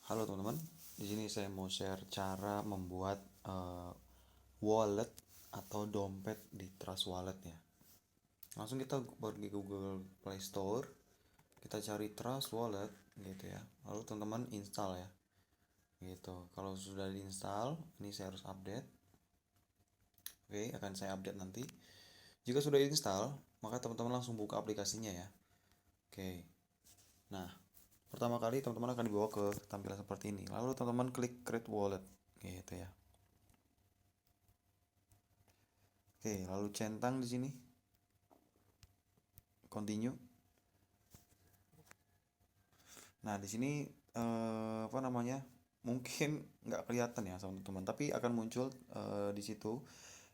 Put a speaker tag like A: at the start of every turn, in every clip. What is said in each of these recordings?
A: Halo teman-teman, di sini saya mau share cara membuat wallet atau dompet di Trust Wallet ya. Langsung kita pergi Google Play Store, kita cari Trust Wallet gitu ya. Lalu teman-teman install ya. Gitu. Kalau sudah diinstal, ini saya harus update. Oke, akan saya update nanti. Jika sudah diinstal, maka teman-teman langsung buka aplikasinya ya. Oke. Nah, pertama kali teman-teman akan dibawa ke tampilan seperti ini. Lalu teman-teman klik Create Wallet gitu ya. Oke, lalu centang di sini, continue. Nah, di sini apa namanya? Mungkin nggak kelihatan ya sama teman-teman, tapi akan muncul di situ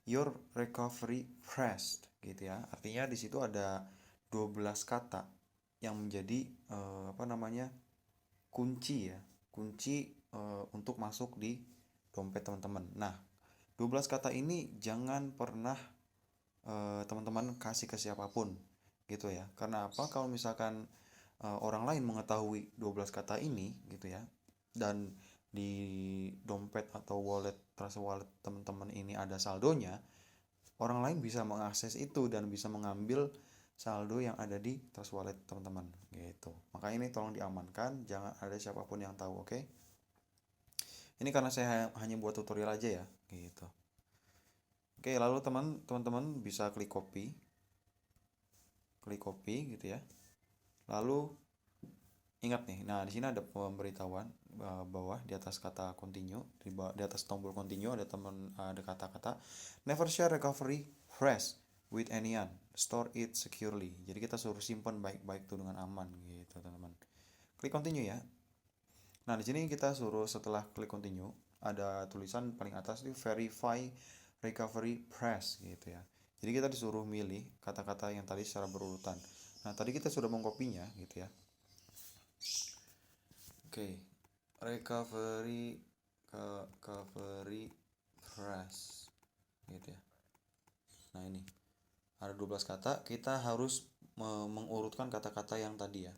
A: your recovery phrase gitu ya. Artinya di situ ada 12 kata yang menjadi apa namanya? Kunci ya. Kunci untuk masuk di dompet teman-teman. Nah, 12 kata ini jangan pernah teman-teman kasih ke siapapun gitu ya. Karena apa? Kalau misalkan orang lain mengetahui 12 kata ini gitu ya, dan di dompet atau wallet trust wallet teman-teman ini ada saldonya, orang lain bisa mengakses itu dan bisa mengambil saldo yang ada di trust wallet teman-teman gitu. Maka ini tolong diamankan, jangan ada siapapun yang tahu, oke? Ini karena saya hanya buat tutorial aja ya gitu. Oke, lalu teman-teman bisa klik copy gitu ya. Lalu ingat nih, nah di sini ada pemberitahuan bawah di atas kata continue, di atas tombol continue ada kata-kata never share recovery phrase with anyone, store it securely. Jadi kita suruh simpan baik-baik tuh dengan aman gitu teman-teman. Klik continue ya. Nah di sini kita suruh setelah klik continue ada tulisan paling atas itu verify recovery phrase gitu ya. Jadi kita disuruh milih kata-kata yang tadi secara berurutan. Nah tadi kita sudah mengkopinya gitu ya. Oke, recovery recovery phrase gitu ya. Nah ini ada 12 kata, kita harus mengurutkan kata-kata yang tadi ya.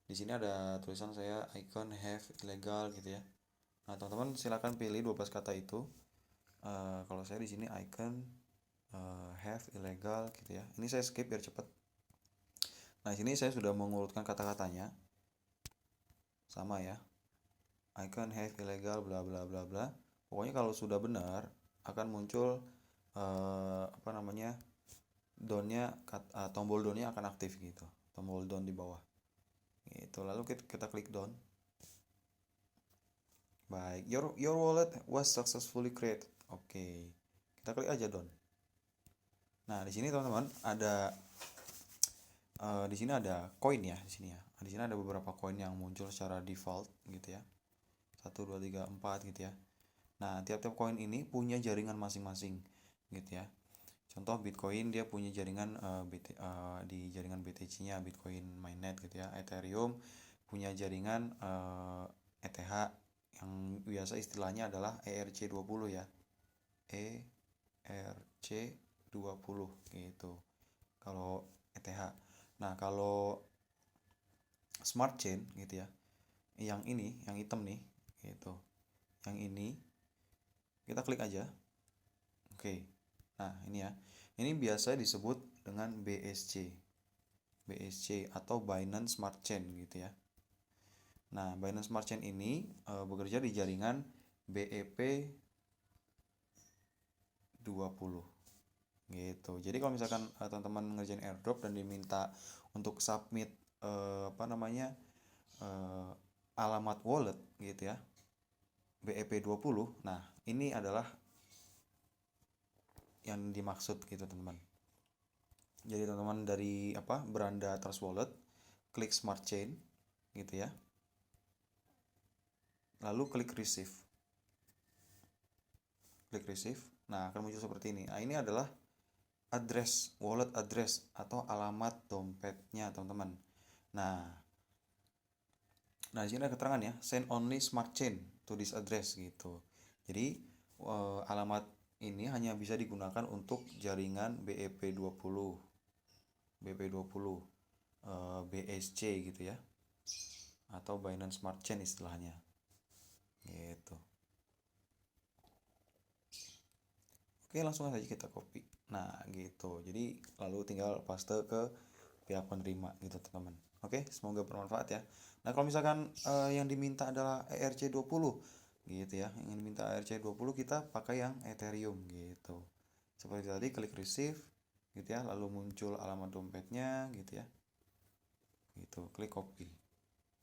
A: Di sini ada tulisan saya icon have illegal gitu ya. Nah teman-teman silakan pilih 12 kata itu. Kalau saya di sini icon have illegal gitu ya. Ini saya skip biar cepat. Nah di sini saya sudah mengurutkan kata-katanya sama ya. Icon have illegal bla bla bla bla. Pokoknya kalau sudah benar akan muncul apa namanya, tombol downnya akan aktif gitu, tombol down di bawah gitu. Lalu kita klik down. Baik, your wallet was successfully created. Oke, kita klik aja down. Nah di sini teman-teman ada di sini ada koin ya di sini ya. Di sini ada beberapa koin yang muncul secara default gitu ya. 1 2 3 4 gitu ya. Nah, tiap-tiap koin ini punya jaringan masing-masing gitu ya. Contoh Bitcoin dia punya jaringan di jaringan BTC-nya, Bitcoin Mainnet gitu ya. Ethereum punya jaringan ETH yang biasa istilahnya adalah ERC20 ya. ERC20 gitu. Kalau ETH. Nah, kalau Smart Chain gitu ya. Yang ini, yang hitam nih gitu. Yang ini kita klik aja. Oke. Nah, ini ya. Ini biasa disebut dengan BSC. BSC atau Binance Smart Chain gitu ya. Nah, Binance Smart Chain ini bekerja di jaringan BEP 20 gitu. Jadi kalau misalkan teman-teman ngerjain airdrop dan diminta untuk submit apa namanya alamat wallet gitu ya, BEP 20. Nah, ini adalah yang dimaksud gitu teman-teman. Jadi teman-teman dari beranda Trust Wallet, klik Smart Chain gitu ya. Lalu klik Receive. Klik Receive. Nah, akan muncul seperti ini. Nah, ini adalah address, wallet address atau alamat dompetnya teman-teman. Nah, di sini ada keterangan ya, send only smart chain to this address gitu. Jadi alamat ini hanya bisa digunakan untuk jaringan BEP20, BEP20, BSC gitu ya, atau Binance Smart Chain istilahnya. gitu. Oke, langsung saja kita copy. Nah, gitu. Jadi lalu tinggal paste ke pihak penerima gitu, teman-teman. Oke, semoga bermanfaat ya. Nah, kalau misalkan yang diminta adalah ERC20 gitu ya. Yang diminta ERC20 kita pakai yang Ethereum gitu. Seperti tadi klik receive gitu ya, lalu muncul alamat dompetnya gitu ya. Gitu, klik copy.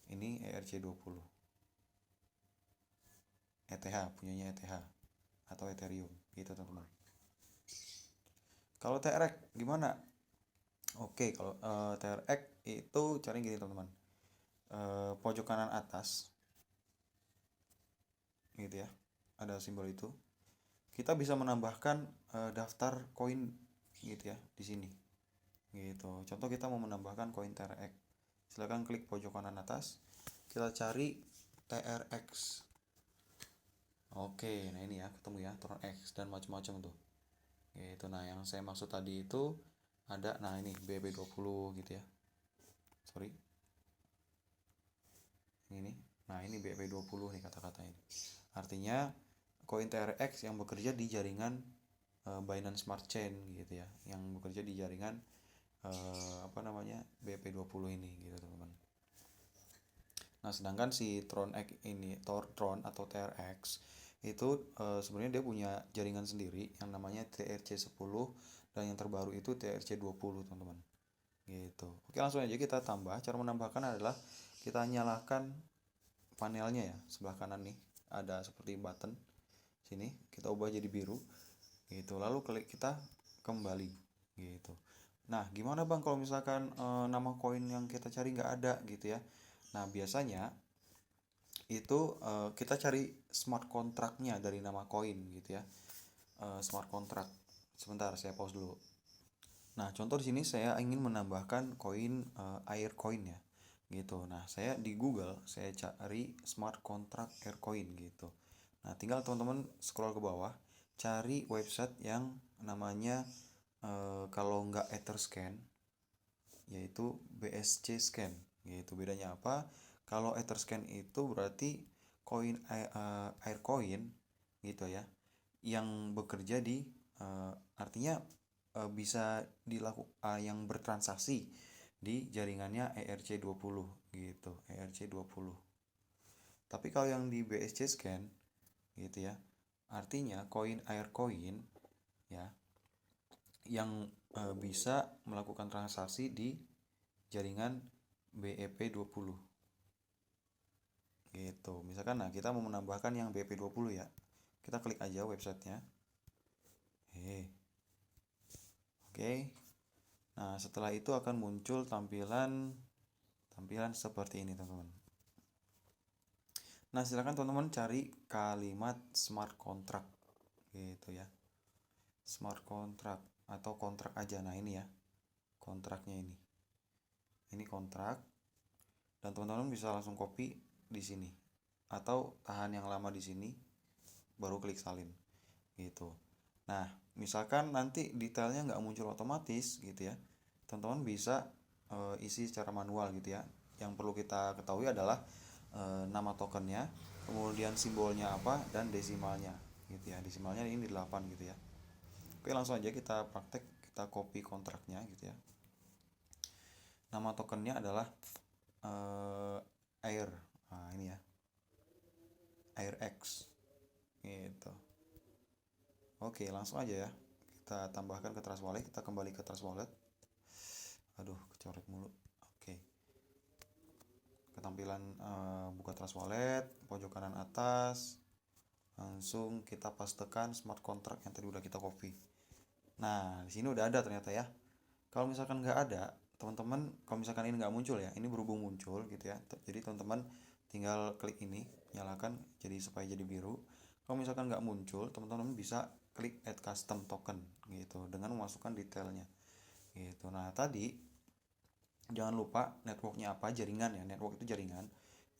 A: Ini ERC20. ETH punyanya ETH atau Ethereum gitu, teman-teman. Kalau TRX gimana? Oke, kalau TRX itu caranya gini, teman-teman. Pojok kanan atas gitu ya, ada simbol itu. Kita bisa menambahkan daftar koin gitu ya di sini. Gitu. Contoh kita mau menambahkan koin TRX. Silakan klik pojok kanan atas. Kita cari TRX. Oke, nah ini ya ketemu ya Tron X dan macam-macam tuh. Gitu. Nah, yang saya maksud tadi itu ada, nah ini BP20 gitu ya. Sorry. Ini. Nah, ini BP20 nih kata-kata ini. Artinya koin TRX yang bekerja di jaringan Binance Smart Chain gitu ya, yang bekerja di jaringan BP20 ini gitu, teman-teman. Nah, sedangkan si Tron X ini, Tron atau TRX itu sebenarnya dia punya jaringan sendiri yang namanya TRC10 dan yang terbaru itu TRC20, teman-teman. Gitu. Oke, langsung aja kita tambah. Cara menambahkan adalah kita nyalakan panelnya ya, sebelah kanan nih ada seperti button. Sini kita ubah jadi biru. Gitu. Lalu klik kita kembali gitu. Nah, gimana Bang kalau misalkan nama koin yang kita cari nggak ada gitu ya? Nah, biasanya itu kita cari smart contract-nya dari nama koin gitu ya. Smart contract. Sebentar, saya pause dulu. Nah, contoh di sini saya ingin menambahkan koin air coin ya. Gitu. Nah, saya di Google saya cari smart contract air coin gitu. Nah, tinggal teman-teman scroll ke bawah, cari website yang namanya kalau nggak Etherscan yaitu BSC Scan gitu. Bedanya apa? Kalau Etherscan itu berarti koin air coin gitu ya, yang bekerja di artinya bisa dilakukan yang bertransaksi di jaringannya ERC20 gitu, ERC20. Tapi kalau yang di BSC Scan gitu ya, artinya koin air coin ya yang bisa melakukan transaksi di jaringan BEP20 gitu. Misalkan nah kita mau menambahkan yang BEP20 ya, kita klik aja websitenya. Oke. Nah, setelah itu akan muncul tampilan seperti ini, teman-teman. Nah, silakan teman-teman cari kalimat smart contract gitu ya. Smart contract atau kontrak aja. Nah, ini ya. Kontraknya ini. Ini kontrak dan teman-teman bisa langsung copy di sini atau tahan yang lama di sini baru klik salin gitu. Nah, misalkan nanti detailnya nggak muncul otomatis gitu ya, teman-teman bisa isi secara manual gitu ya. Yang perlu kita ketahui adalah nama tokennya, kemudian simbolnya apa, dan desimalnya gitu ya. Desimalnya ini 8 gitu ya. Oke, langsung aja kita praktek, kita copy kontraknya gitu ya. Nama tokennya adalah air. Nah, ini ya. Air X gitu. Oke, langsung aja ya. Kita tambahkan ke Trust Wallet, kita kembali ke Trust Wallet. Aduh, kecoret mulu. Oke. Ketampilan buka Trust Wallet, pojok kanan atas. Langsung kita pastekan smart contract yang tadi udah kita copy. Nah, di sini udah ada ternyata ya. Kalau misalkan nggak ada, teman-teman, kalau misalkan ini nggak muncul ya, ini berhubung muncul gitu ya. Jadi teman-teman tinggal klik ini, nyalakan jadi supaya jadi biru. Kalau misalkan nggak muncul, teman-teman bisa klik add custom token gitu dengan memasukkan detailnya gitu. Nah, tadi jangan lupa networknya apa, jaringan ya. Network itu jaringan.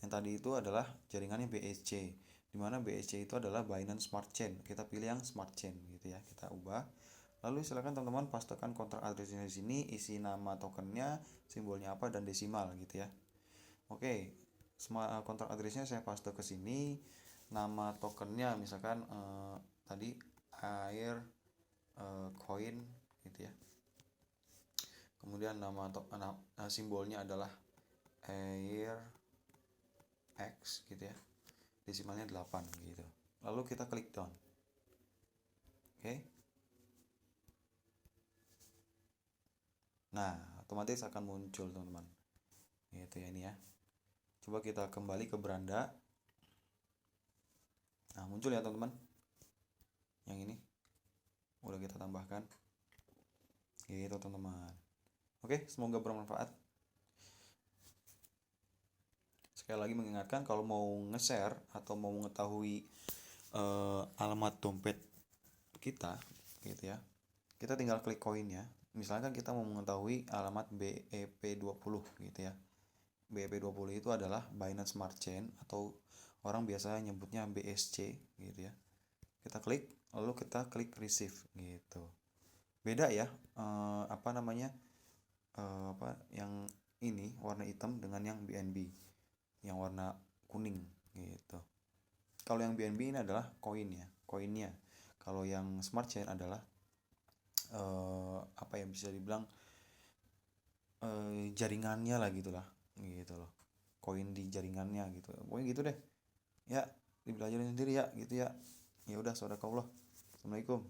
A: Yang tadi itu adalah jaringannya BSC, dimana BSC itu adalah Binance Smart Chain. Kita pilih yang Smart Chain gitu ya, kita ubah. Lalu silakan teman-teman pastekan kontrak addressnya di sini, isi nama tokennya, simbolnya apa, dan desimal gitu ya. Oke, kontrak addressnya saya paste ke sini. nama tokennya misalkan tadi air coin gitu ya. Kemudian simbolnya adalah air X gitu ya, desimalnya 8 gitu. Lalu kita klik down. Oke. Nah, otomatis akan muncul teman-teman. Gitu ya ini ya. Coba kita kembali ke beranda. Nah, muncul ya teman-teman. Yang ini udah kita tambahkan. Gitu teman-teman. Oke, semoga bermanfaat. Sekali lagi mengingatkan kalau mau nge-share atau mau mengetahui alamat dompet kita gitu ya, kita tinggal klik koinnya. Misalkan kita mau mengetahui alamat BEP20 gitu ya. BEP20 itu adalah Binance Smart Chain atau orang biasa nyebutnya BSC gitu ya. Kita klik, lalu kita klik receive gitu. Beda ya apa namanya yang ini warna hitam dengan yang BNB yang warna kuning gitu. Kalau yang BNB ini adalah koinnya. Kalau yang Smart Chain adalah apa yang bisa dibilang jaringannya lah gitulah, gitu loh. Koin di jaringannya gitu. Pokoknya gitu deh. Ya, dipelajarin sendiri ya gitu ya. Ya udah, sodaqallah. Assalamualaikum.